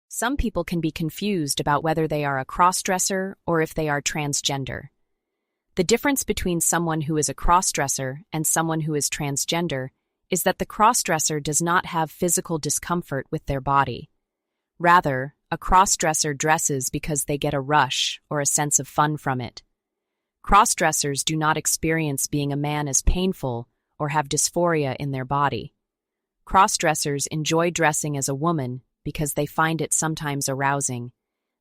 Some people can be confused about whether they are a crossdresser or if they are transgender. The difference between someone who is a crossdresser and someone who is transgender is that the crossdresser does not have physical discomfort with their body. Rather, a crossdresser dresses because they get a rush or a sense of fun from it. Crossdressers do not experience being a man as painful or have dysphoria in their body. Crossdressers enjoy dressing as a woman because they find it sometimes arousing.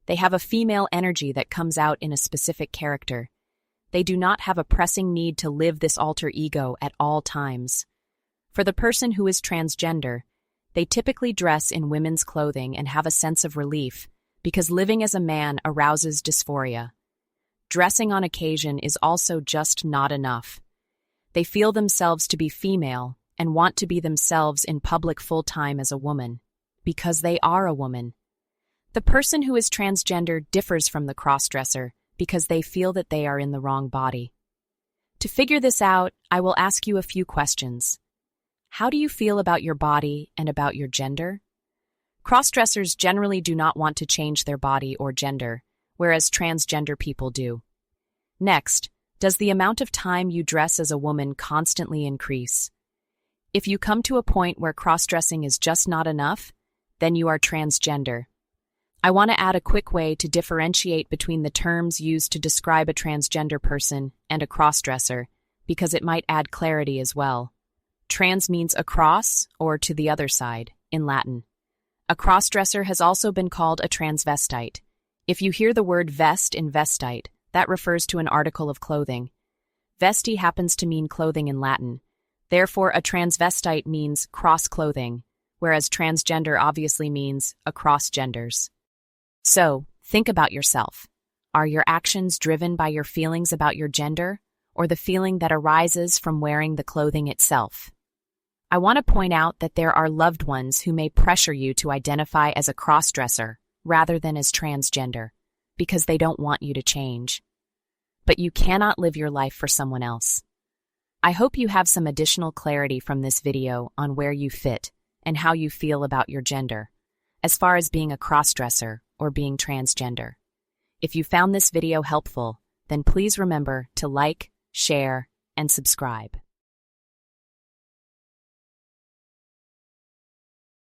They have a female energy that comes out in a specific character. They do not have a pressing need to live this alter ego at all times. For the person who is transgender, they typically dress in women's clothing and have a sense of relief because living as a man arouses dysphoria. Dressing on occasion is also just not enough. They feel themselves to be female and want to be themselves in public full-time as a woman, because they are a woman. The person who is transgender differs from the crossdresser because they feel that they are in the wrong body. To figure this out, I will ask you a few questions. How do you feel about your body and about your gender? Crossdressers generally do not want to change their body or gender, whereas transgender people do. Next, does the amount of time you dress as a woman constantly increase? If you come to a point where crossdressing is just not enough, then you are transgender. I want to add a quick way to differentiate between the terms used to describe a transgender person and a crossdresser, because it might add clarity as well. Trans means across or to the other side, in Latin. A crossdresser has also been called a transvestite. If you hear the word vest in vestite, that refers to an article of clothing. Vesti happens to mean clothing in Latin. Therefore, a transvestite means cross clothing, whereas transgender obviously means across genders. So, think about yourself. Are your actions driven by your feelings about your gender, or the feeling that arises from wearing the clothing itself? I want to point out that there are loved ones who may pressure you to identify as a crossdresser rather than as transgender, because they don't want you to change. But you cannot live your life for someone else. I hope you have some additional clarity from this video on where you fit and how you feel about your gender, as far as being a crossdresser or being transgender. If you found this video helpful, then please remember to like, share, and subscribe.